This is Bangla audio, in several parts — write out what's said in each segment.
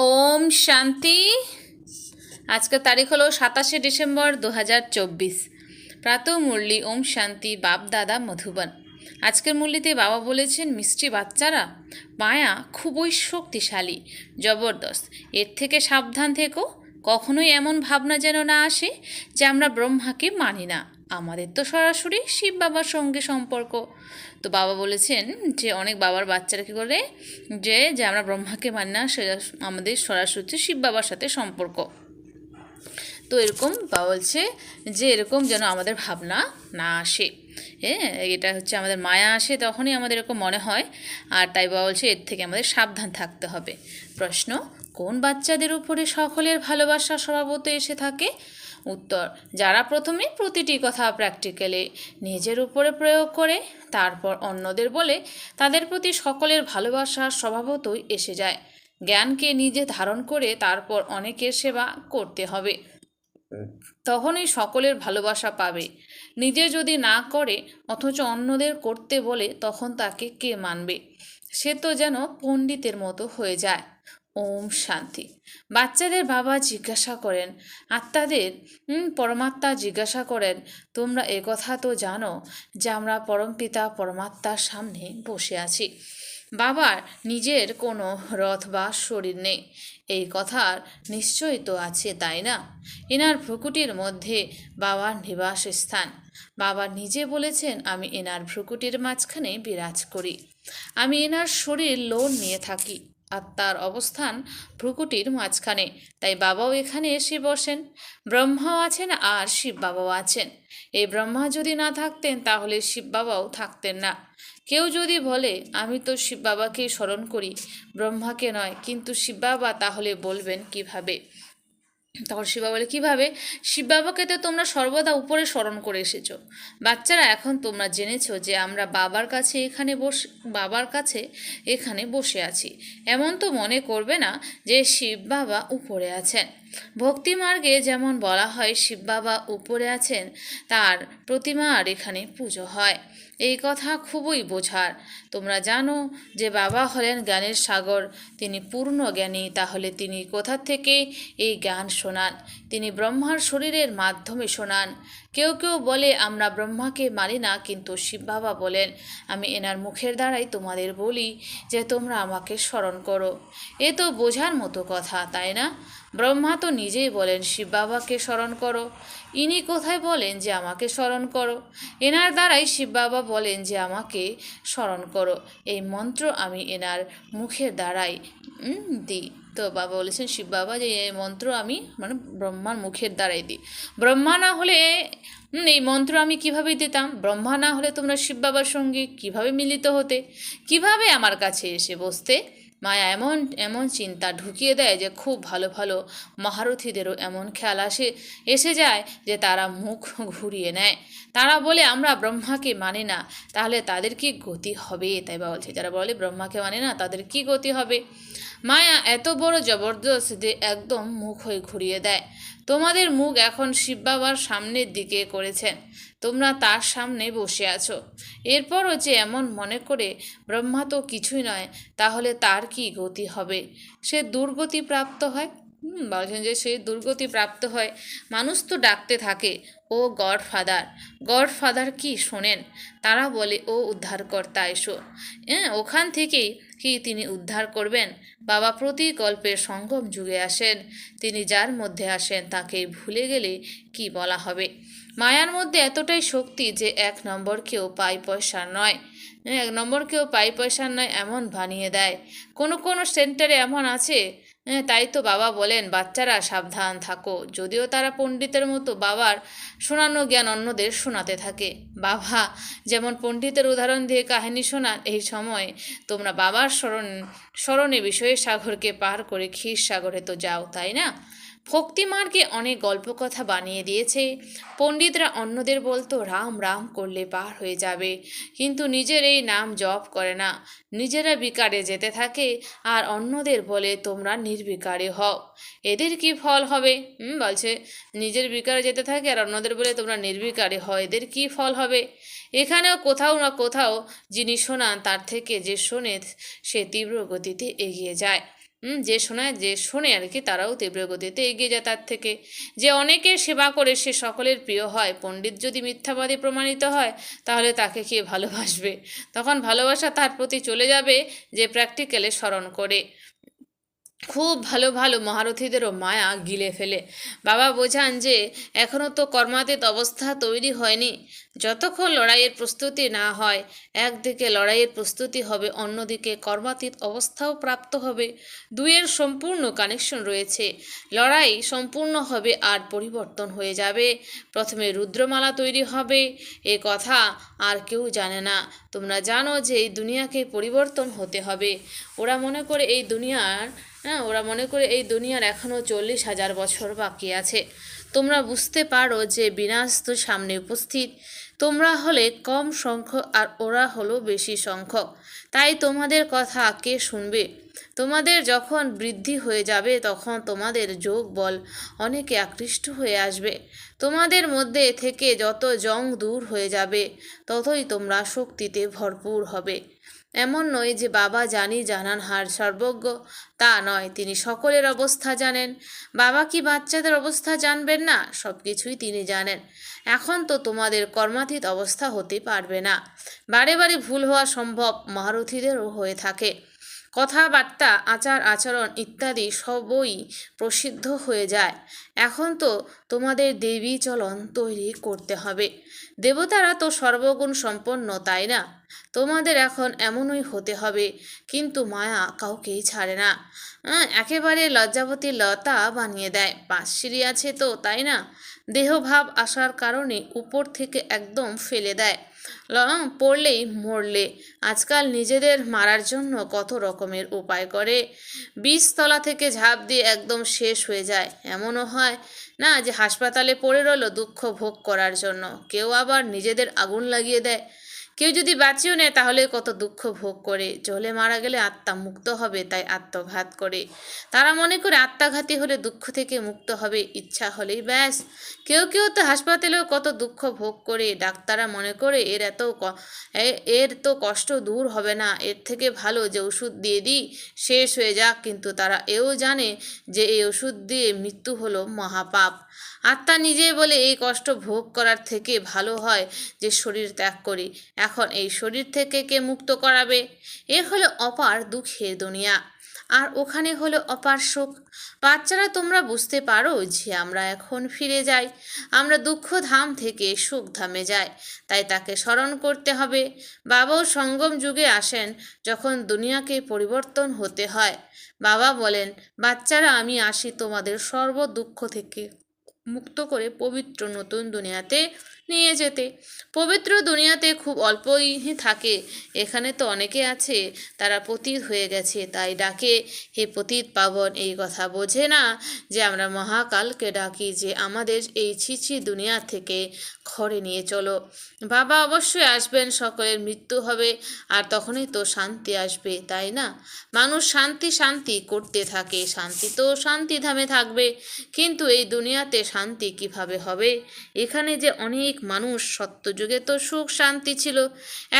ওম শান্তি। আজকের তারিখ হলো 27 ডিসেম্বর 2024। প্রাতঃ মুরলি ওম শান্তি বাপ দাদা মধুবন। আজকের মুরলিতে বাবা বলেছেন, মিষ্টি বাচ্চারা, মায়া খুবই শক্তিশালী, জবরদস্ত। এর থেকে সাবধান থেকো। কখনোই এমন ভাবনা যেন না আসে যে আমরা ব্রহ্মাকে মানি না, আমাদের তো সরাসরি শিব বাবার সঙ্গে সম্পর্ক। তো বাবা বলেছেন যে অনেক বাবার বাচ্চারা কী করে যে আমরা ব্রহ্মাকে মানি না, সেটা আমাদের সরাসরি শিব বাবার সাথে সম্পর্ক। তো এরকম বাবা বলছে যে এরকম যেন আমাদের ভাবনা না আসে। হ্যাঁ, এটা হচ্ছে আমাদের মায়া আসে তখনই আমাদের এরকম মনে হয়। আর তাই বাবা বলছে এর থেকে আমাদের সাবধান থাকতে হবে। প্রশ্ন, কোন বাচ্চাদের উপরে সকলের ভালোবাসা স্বভাবত এসে থাকে? উত্তর, যারা প্রথমে প্রতিটি কথা প্র্যাকটিক্যালি নিজের উপরে প্রয়োগ করে তারপর অন্যদের বলে, তাদের প্রতি সকলের ভালোবাসা স্বভাবতই এসে যায়। জ্ঞানকে নিজে ধারণ করে তারপর অনেকের সেবা করতে হবে, তখনই সকলের ভালোবাসা পাবে। নিজে যদি না করে অথচ অন্যদের করতে বলে, তখন তাকে কে মানবে? সে তো যেন পণ্ডিতের মতো হয়ে যায়। ওম শান্তি। বাচ্চাদের বাবা জিজ্ঞাসা করেন, আত্মাদের পরমাত্মা জিজ্ঞাসা করেন, তোমরা একথা তো জানো যে আমরা পরমপিতা পরমাত্মার সামনে বসে আছি। বাবার নিজের কোনো রথ বা শরীর নেই, এই কথার নিশ্চয় তো আছে, তাই না? এনার ভ্রুকুটির মধ্যে বাবার নিবাস স্থান। বাবা নিজে বলেছেন, আমি এনার ভ্রুকুটির মাঝখানে বিরাজ করি, আমি এনার শরীর লোন নিয়ে থাকি। আত্মার অবস্থান ভ্রুকুটির মাঝখানে, তাই বাবাও এখানে এসে বসেন। ব্রহ্মাও আছেন আর শিব বাবাও আছেন। এই ব্রহ্মা যদি না থাকতেন তাহলে শিব বাবাও থাকতেন না। কেউ যদি বলে আমি তো শিব বাবাকেই স্মরণ করি, ব্রহ্মাকে নয়, কিন্তু শিব বাবা, তাহলে বলবেন কিভাবে? তখন শিব বাবা বলে, কীভাবে? শিব বাবাকে তো তোমরা সর্বদা উপরে স্মরণ করে এসেছো। বাচ্চারা, এখন তোমরা জেনেছো যে আমরা বাবার কাছে এখানে বসে আছি। এমন তো মনে করবে না যে শিব বাবা উপরে আছেন। ভক্তি মার্গে যেমন বলা হয় শিব বাবা উপরে আছেন, তার প্রতিমার এখানে পুজো হয়। এই কথা খুবই বোঝার। তোমরা জানো যে বাবা হলেন জ্ঞানের সাগর, তিনি পূর্ণ জ্ঞানী। তাহলে তিনি কোথা থেকে এই জ্ঞান শোনান? তিনি ব্রহ্মার শরীরের মাধ্যমে শোনান। কেউ কেউ বলে আমরা ব্রহ্মাকে মানি না, কিন্তু শিব বাবা বলেন, আমি এনার মুখের দ্বারাই তোমাদের বলি যে তোমরা আমাকে স্মরণ করো। এ তো বোঝার মতো কথা, তাই না? ব্রহ্মা তো নিজেই বলেন শিব বাবাকে স্মরণ করো। ইনি কোথায় বলেন যে আমাকে স্মরণ করো? এনার দ্বারাই শিব বাবা বলেন যে আমাকে স্মরণ করো। এই মন্ত্র আমি এনার মুখের দ্বারাই দিই। তো বাবা বলেছেন শিব বাবা যে এই মন্ত্র আমি ব্রহ্মার মুখের দ্বারাই দিই। ব্রহ্মা না হলে এই মন্ত্র আমি কিভাবে দিতাম? ব্রহ্মা না হলে তোমরা শিব বাবার সঙ্গে কিভাবে মিলিত হতে, কিভাবে আমার কাছে এসে বসতে? মায়া এমন এমন চিন্তা ঢুকিয়ে দেয় যে খুব ভালো ভালো মহারথীদেরও এমন খেয়াল এসে যায় যে তারা মুখ ঘুরিয়ে নেয়। তারা বলে আমরা ব্রহ্মাকে মানি না, তাহলে তাদের কি গতি হবে? তাই বা বলছে, যারা বলে ব্রহ্মাকে মানে না তাদের কি গতি হবে? মায়া এত বড় জবরদস্ত যে একদম মুখ হয়ে ঘুরিয়ে দেয়। তোমাদের মুখ এখন শিব বাবার সামনের দিকে করেছেন, তোমরা তার সামনে বসে আছো। এরপরও যে এমন মনে করে ব্রহ্মা তো কিছুই নয়, তাহলে তার কি গতি হবে? সে দুর্গতি প্রাপ্ত হয়। বলছেন যে সে দুর্গতি প্রাপ্ত হয়। মানুষ তো ডাকতে থাকে, ও গডফাদার। গডফাদার কি শোনেন? তারা বলে ও উদ্ধারকর্তা এসো। ওখান থেকেই কি তিনি উদ্ধার করবেন? বাবা প্রতি কল্পের সঙ্গম যুগে আসেন। তিনি যার মধ্যে আসেন তাকে ভুলে গেলে কি বলা হবে? মায়ার মধ্যে এতটাই শক্তি যে 1 নম্বর কেউ পাই পয়সা নয়, 1 নম্বর কেউ পাই পয়সা নয় এমন বানিয়ে দেয়। কোনো কোনো সেন্টারে এমন আছে। তাই তো বাবা বলেন বাচ্চারা সাবধান থাকো। যদিও তারা পণ্ডিতের মতো বাবার শোনানো জ্ঞান অন্যদের শোনাতে থাকে। বাবা যেমন পণ্ডিতের উদাহরণ দিয়ে কাহিনী শোনান, এই সময় তোমরা বাবার স্মরণে বিষয়ের সাগরকে পার করে ক্ষীর সাগরে তো যাও, তাই না? ভক্তিমার্গে অনেক গল্প কথা বানিয়ে দিয়েছে। পণ্ডিতরা অন্যদের বলতো রাম রাম করলে পার হয়ে যাবে, কিন্তু নিজের এই নাম জপ করে না, নিজেরা বিকারে যেতে থাকে আর অন্যদের বলে তোমরা নির্বিকারে হও। এদের কি ফল হবে? বলছে নিজের বিকারে যেতে থাকে আর অন্যদের বলে তোমরা নির্বিকারে হও, এদের কি ফল হবে? এখানেও কোথাও না কোথাও যিনি শোনান তার থেকে যে শোনে সে তীব্র গতিতে এগিয়ে যায়। যে শোনে আর কি, তারাও তীব্র গতিতে এগিয়ে যায় তার থেকে। যে অনেকের সেবা করে সে সকলের প্রিয় হয়। পণ্ডিত যদি মিথ্যাবাদী প্রমাণিত হয় তাহলে তাকে কে ভালোবাসবে? তখন ভালোবাসা তার প্রতি চলে যাবে যে প্র্যাকটিক্যালে স্মরণ করে। খুব ভালো ভালো মহারথীদেরও মায়া গিলে ফেলে। বাবা বোঝান যে এখনও তো কর্মাতীত অবস্থা তৈরি হয়নি। যতক্ষণ লড়াইয়ের প্রস্তুতি না হয়, একদিকে লড়াইয়ের প্রস্তুতি হবে, অন্যদিকে কর্মাতীত অবস্থাও প্রাপ্ত হবে। দুইয়ের সম্পূর্ণ কানেকশন রয়েছে। লড়াই সম্পূর্ণ হবে আর পরিবর্তন হয়ে যাবে। প্রথমে রুদ্রমালা তৈরি হবে, এ কথা আর কেউ জানে না। তোমরা জানো যে এই দুনিয়াকে পরিবর্তন হতে হবে। ওরা মনে করে এই দুনিয়ার এখনও 40,000 বছর বাকি আছে। তোমরা বুঝতে পারো যে বিনাশ তো সামনে উপস্থিত। তোমরা হলে কম সংখ্যক আর ওরা হলো বেশি সংখ্যক। তাই তোমাদের কথা কে শুনবে? তোমাদের যখন বৃদ্ধি হয়ে যাবে তখন তোমাদের যোগ বল অনেকে আকৃষ্ট হয়ে আসবে। তোমাদের মধ্যে থেকে যত জং দূর হয়ে যাবে ততই তোমরা শক্তিতে ভরপুর হবে। এমন নয় যে বাবা জানান হার সর্বজ্ঞ, তা নয়, তিনি সকলের অবস্থা জানেন। বাবা কি বাচ্চাদের অবস্থা জানবেন না? সব কিছুই তিনি জানেন। এখন তো তোমাদের কর্মাতীত অবস্থা হতে পারবে না। বারে বারে ভুল হওয়া সম্ভব, মহারথীদেরও হয়ে থাকে। কথাবার্তা, আচার আচরণ ইত্যাদি সবই প্রসিদ্ধ হয়ে যায়। এখন তো তোমাদের দেবী চলন তৈরি করতে হবে। দেবতারা তো সর্বগুণ সম্পন্ন, তাই না? তোমাদের এখন এমনই হতে হবে। কিন্তু মায়া কাউকেই ছাড়ে না। একেবারে লজ্জাবতী লতা বানিয়ে দেয়। 5 সিঁড়ি আছে তো, তাই না? দেহভাব আসার কারণে উপর থেকে একদম ফেলে দেয়। পড়লেই মরলে। আজকাল নিজেদের মারার জন্য কত রকমের উপায় করে। 20 তলা থেকে ঝাঁপ দিয়ে একদম শেষ হয়ে যায়। এমনও হয় না যে হাসপাতালে পড়ে রইল দুঃখ ভোগ করার জন্য। কেউ আবার নিজেদের আগুন লাগিয়ে দেয়। কেউ যদি বাঁচিয়েও নেয় তাহলে কত দুঃখ ভোগ করে। জলে মারা গেলে আত্মা মুক্ত হবে, তাই আত্মঘাত করে। তারা মনে করে আত্মঘাতী হলে দুঃখ থেকে মুক্ত হবে, ইচ্ছা হলেই ব্যাস। কেউ কেউ তো হাসপাতালেও কত দুঃখ ভোগ করে। ডাক্তাররা মনে করে এর তো কষ্ট দূর হবে না, এর থেকে ভালো যে ওষুধ দিয়ে দিই, শেষ হয়ে যাক। কিন্তু তারা এও জানে যে এই ওষুধ দিয়ে মৃত্যু হলো মহাপাপ। আত্মা নিজেই বলে এই কষ্ট ভোগ করার থেকে ভালো হয় যে শরীর ত্যাগ করি। এখন এই শরীর থেকে কে মুক্ত করাবে? এ হলো অপার দুঃখের দুনিয়া, আর ওখানে হলো অপার সুখ। বাচ্চারা, তোমরা বুঝতে পারো যে আমরা এখন ফিরে যাই। আমরা দুঃখ ধাম থেকে সুখ ধামে যাই, তাই তাকে স্মরণ করতে হবে। বাবাও সঙ্গম যুগে আসেন যখন দুনিয়াকে পরিবর্তন হতে হয়। বাবা বলেন, বাচ্চারা, আমি আসি তোমাদের সর্ব দুঃখ থেকে মুক্ত করে পবিত্র নতুন দুনিয়াতে নিয়ে যেতে। পবিত্র দুনিয়াতে খুব অল্পই থাকে। এখানে তো অনেকে আছে তারা পতিত হয়ে গেছে, তাই ডাকে হে পতিত পাবন। এই কথা বোঝে না যে আমরা মহাকালকে ডাকি যে আমাদের এই ছিছি দুনিয়া থেকে ঘরে নিয়ে চলো। বাবা অবশ্যই আসবেন, সকলের মৃত্যু হবে, আর তখনই তো শান্তি আসবে, তাই না? মানুষ শান্তি শান্তি করতে থাকে, শান্তি তো শান্তিধামে থাকবে। কিন্তু এই দুনিয়াতে শান্তি কিভাবে হবে? এখানে যে অনেক মানুষ, সত্যযুগে তো সুখ শান্তি ছিল।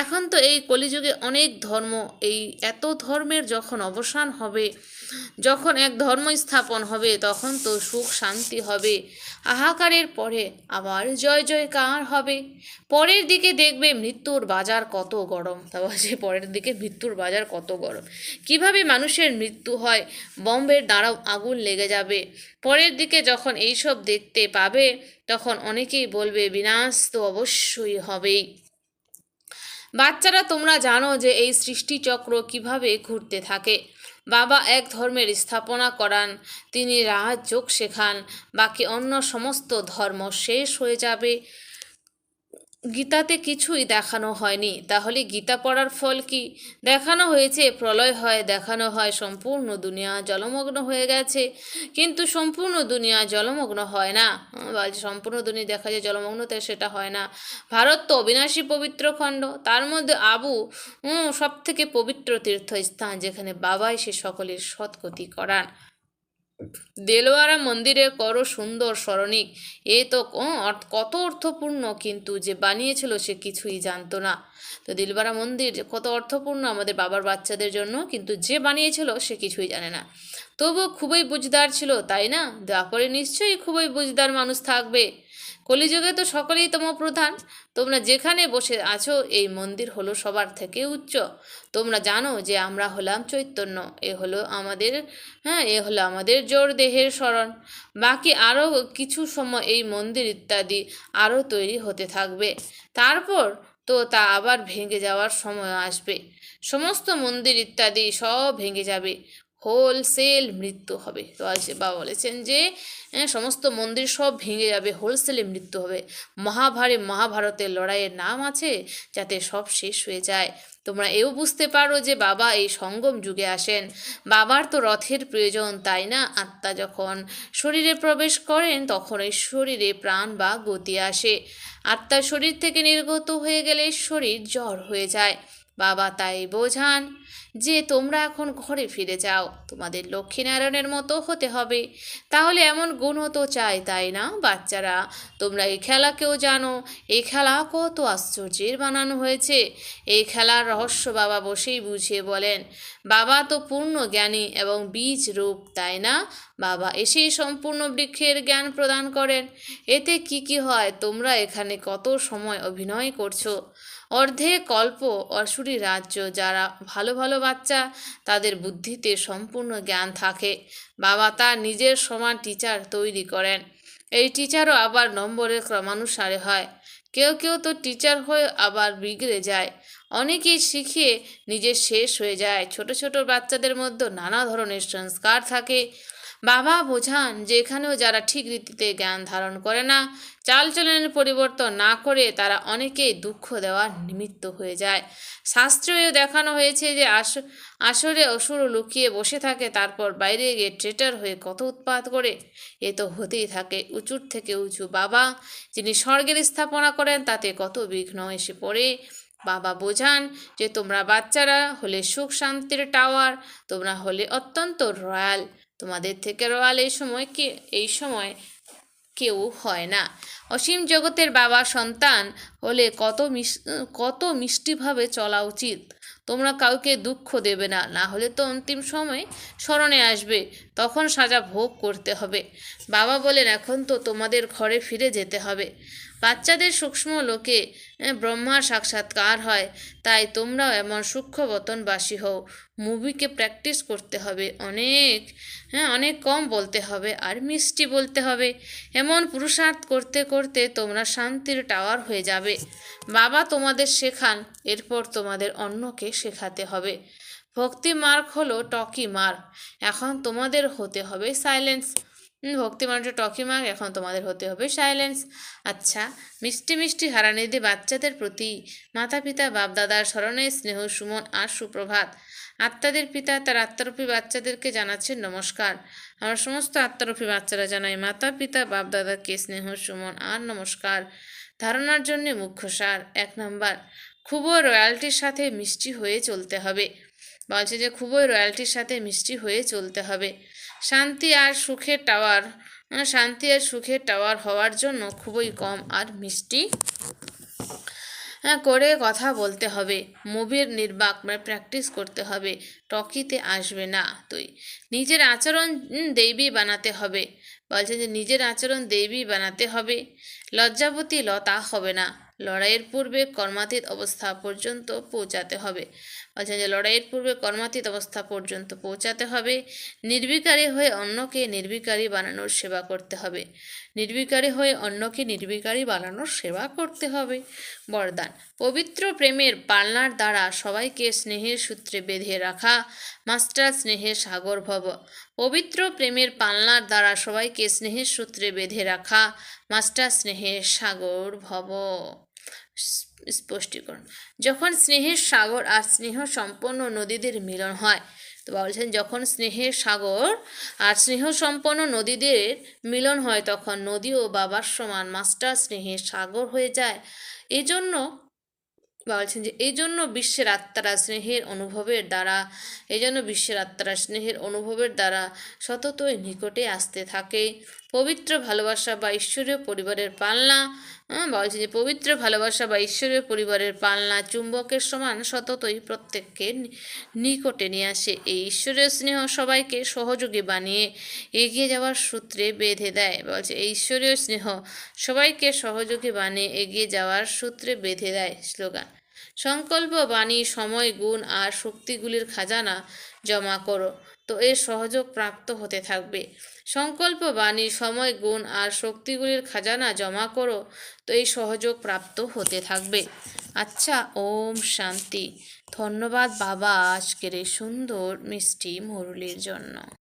এখন তো এই কলিযুগে অনেক ধর্ম। এই এত ধর্মের যখন অবসান হবে, যখন এক ধর্ম স্থাপন হবে, তখন তো সুখ শান্তি হবে। হাহাকারের পরে আবার জয় জয়কার হবে। পরের দিকে দেখবে মৃত্যুর বাজার কত গরম। তারপর সে পরের দিকে মৃত্যুর বাজার কত গরম, কিভাবে মানুষের মৃত্যু হয়, বম্বের দ্বারাও আগুন লেগে যাবে। পরের দিকে যখন এইসব দেখতে পাবে তখন অনেকেই বলবে বিনাশ তো অবশ্যই হবেই। বাচ্চারা, তোমরা জানো যে এই সৃষ্টিচক্র কিভাবে ঘুরতে থাকে। বাবা এক ধর্মের স্থাপনা করান, তিনি রাজযোগ শেখান, বাকি অন্য সমস্ত ধর্ম শেষ হয়ে যাবে। গীতাতে কিছুই দেখানো হয়নি, তাহলে গীতা পড়ার ফল কি? দেখানো হয়েছে প্রলয় হয়, দেখানো হয় সম্পূর্ণ দুনিয়া জলমগ্ন হয়ে গেছে, কিন্তু সম্পূর্ণ দুনিয়া জলমগ্ন হয় না। সম্পূর্ণ দুনিয়া দেখা যায় জলমগ্ন, তাই সেটা হয় না। ভারত তো অবিনাশী পবিত্র খণ্ড, তার মধ্যে আবু সব থেকে পবিত্র তীর্থস্থান, যেখানে বাবাই সে সকলের সৎগতি করান। দেলোয়ারা মন্দিরে করো সুন্দর স্মরণিক, এ তো কত অর্থপূর্ণ, কিন্তু যে বানিয়েছিল সে কিছুই জানতো না। তো দিলবারা মন্দির কত অর্থপূর্ণ আমাদের বাবার বাচ্চাদের জন্য, কিন্তু যে বানিয়েছিল সে কিছুই জানে না। তবুও খুবই বুঝদার ছিল, তাই না? দ্বাপরে নিশ্চয়ই খুবই বুঝদার মানুষ থাকবে। কলিযুগে তো সকলেই প্রধান। তোমরা যেখানে বসে আছো এই মন্দির হলো সবার থেকে উচ্চ। তোমরা জানো যে আমরা হলাম চৈতন্য। এ হলো আমাদের এ হলো আমাদের জোর দেহের স্মরণ। বাকি আরও কিছু সময় এই মন্দির ইত্যাদি আরও তৈরি হতে থাকবে। তারপর তো তা আবার ভেঙে যাওয়ার সময় আসবে। সমস্ত মন্দির ইত্যাদি সব ভেঙে যাবে। হোলসেল মৃত্যু হবে। তো আছে বাবা বলেছেন যে সমস্ত মন্দির সব ভেঙে যাবে, হোলসেলে মৃত্যু হবে। মহাভারতের লড়াইয়ের নাম আছে যাতে সব শেষ হয়ে যায়। তোমরা এও বুঝতে পারো যে বাবা এই সঙ্গম যুগে আসেন। বাবার তো রথের প্রয়োজন, তাই না? আত্মা যখন শরীরে প্রবেশ করেন তখন এই শরীরে প্রাণ বা গতি আসে। আত্মা শরীর থেকে নির্গত হয়ে গেলে শরীর জড় হয়ে যায়। বাবা তাই বোঝান যে তোমরা এখন ঘরে ফিরে যাও, তোমাদের লক্ষ্মীনারায়ণের মতো হতে হবে। তাহলে এমন গুণও তো চাই, তাই না বাচ্চারা? তোমরা এই খেলাকেও জানো। এই খেলা কত আশ্চর্যের বানানো হয়েছে। এই খেলার রহস্য বাবা বসেই বুঝিয়ে বলেন। বাবা তো পূর্ণ জ্ঞানী এবং বীজ রূপ, তাই না? বাবা এসেই সম্পূর্ণ বৃক্ষের জ্ঞান প্রদান করেন। এতে কি কি হয়? তোমরা এখানে কত সময় অভিনয় করছো। অর্ধেক কল্প অসুরী রাজ্য। যারা ভালো ভালো বাচ্চা তাদের বুদ্ধিতে সম্পূর্ণ জ্ঞান থাকে। বাবা তার নিজের সমান টিচার তৈরি করেন। এই টিচারও আবার নম্বরের ক্রমানুসারে হয়। কেউ কেউ তো টিচার হয়ে আবার বিগড়ে যায়। অনেকেই শিখিয়ে নিজে শেষ হয়ে যায়। ছোট ছোট বাচ্চাদের মধ্যে নানা ধরনের সংস্কার থাকে। বাবা বোঝান যে এখানেও যারা ঠিক রীতিতে জ্ঞান ধারণ করে না, চালচলনের পরিবর্তন না করে, তারা অনেকেই দুঃখ দেওয়ার নিমিত্ত হয়ে যায়। শাস্ত্রেও দেখানো হয়েছে যে আসরে অসুর লুকিয়ে বসে থাকে, তারপর বাইরে গিয়ে ট্রেটার হয়ে কত উৎপাত করে। এ তো হতেই থাকে। উঁচুর থেকে উঁচু বাবা যিনি স্বর্গের স্থাপনা করেন, তাতে কত বিঘ্ন এসে পড়ে। বাবা বোঝান যে তোমরা বাচ্চারা হলে সুখ শান্তির টাওয়ার, তোমরা হলে অত্যন্ত রয়্যাল। তোমাদের থেকে রয়্যাল এই সময় কেউ হয় না। অসীম জগতের বাবা সন্তান হলে কত মিষ্টিভাবে চলা উচিত। তোমরা কাউকে দুঃখ দেবে না, না হলে তো অন্তিম সময় স্মরণে আসবে, তখন সাজা ভোগ করতে হবে। বাবা বলেন এখন তো তোমাদের ঘরে ফিরে যেতে হবে। বাচ্চাদের সূক্ষ্ম লোকে ব্রহ্মার সাক্ষাৎকার হয়, তাই তোমরাও এমন সূক্ষ্মবতনবাসী হও। মুভিকে প্র্যাকটিস করতে হবে, অনেক কম বলতে হবে আর মিষ্টি বলতে হবে। এমন পুরুষার্থ করতে করতে তোমরা শান্তির টাওয়ার হয়ে যাবে। বাবা তোমাদের শেখান, এরপর তোমাদের অন্যকে শেখাতে হবে। ভক্তি মার্গ হলো টকি মার্গ। এখন তোমাদের হতে হবে সাইলেন্স। ভক্তি মানুষের টকি মার্গ, এখন তোমাদের হতে হবে সাইলেন্স। আচ্ছা, মিষ্টি মিষ্টি হারানিধি বাচ্চাদের প্রতি মাতা পিতা বাপদাদার স্মরণে স্নেহ সুমন আর সুপ্রভাত। আত্মাদের পিতা তার আত্মারূপী বাচ্চাদেরকে জানাচ্ছেন নমস্কার। আমরা সমস্ত আত্মারূপী বাচ্চারা জানাই মাতা পিতা বাপদাদাকে স্নেহ সুমন আর নমস্কার। ধারণার জন্য মুখ্য সার। 1 নম্বর, খুবই রয়্যালটির সাথে মিষ্টি হয়ে চলতে হবে। বলছে যে খুবই রয়্যালটির সাথে মিষ্টি হয়ে চলতে হবে। শান্তি আর সুখের টাওয়ার হওয়ার জন্য খুবই কম আর মিষ্টি করে কথা বলতে হবে। মুভির নির্বাক প্র্যাকটিস করতে হবে। টকিতে আসবে না। তুই নিজের আচরণ দেবী বানাতে হবে। বলছে যে নিজের আচরণ দেবী বানাতে হবে। লজ্জাবতী লতা হবে না। লড়াইয়ের পূর্বে কর্মাতীত অবস্থা পর্যন্ত পৌঁছাতে হবে। বলছে যে লড়াইয়ের পূর্বে কর্মাতীত অবস্থা পর্যন্ত পৌঁছাতে হবে। নির্বিকারী হয়ে অন্যকে নির্বিকারী বানানোর সেবা করতে হবে। নির্বিকারী হয়ে অন্যকে নির্বিকারী বানানোর সেবা করতে হবে। বরদান, পবিত্র প্রেমের পালনার দ্বারা সবাইকে স্নেহের সূত্রে বেঁধে রাখা। মাস্টার স্নেহের সাগর ভব। পবিত্র প্রেমের পালনার দ্বারা সবাইকে স্নেহের সূত্রে বেঁধে রাখা। মাস্টার স্নেহের সাগর ভব। স্পষ্টীকরণ, যখন স্নেহের সাগর আর স্নেহ সম্পন্ন নদীদের মিলন হয়, তো বলছেন যখন স্নেহের সাগর আর স্নেহ সম্পন্ন নদীদের মিলন হয় তখন নদী ও বাবার সমান মাস্টার স্নেহের সাগর হয়ে যায়। এই জন্য বলছেন যে বিশ্বের আত্মারা স্নেহের অনুভবের দ্বারা সততই নিকটে আসতে থাকে। পবিত্র ভালোবাসা বা ঈশ্বরীয় পরিবারের পালনা বলছে যে পবিত্র ভালোবাসা বা ঈশ্বরীয় পরিবারের পালনা চুম্বকের সমান সততই প্রত্যেককে নিকটে নিয়ে আসে। এই ঈশ্বরীয় স্নেহ সবাইকে সহযোগী বানিয়ে এগিয়ে যাওয়ার সূত্রে বেঁধে দেয়। বলছে এই ঈশ্বরীয় স্নেহ সবাইকে সহযোগী বানিয়ে এগিয়ে যাওয়ার সূত্রে বেঁধে দেয়। স্লোগান: সংকল্প, বাণী, সময়, গুণ আর শক্তিগুলির খাজানা জমা করো, তো এর সহযোগ প্রাপ্ত হতে থাকবে। সংকল্প, বাণী, সময়, গুণ আর শক্তিগুলির খাজানা জমা করো, তো এই সহযোগ প্রাপ্ত হতে থাকবে। আচ্ছা, ওম শান্তি। ধন্যবাদ বাবা আজকের এই সুন্দর মিষ্টি মুরলির জন্য।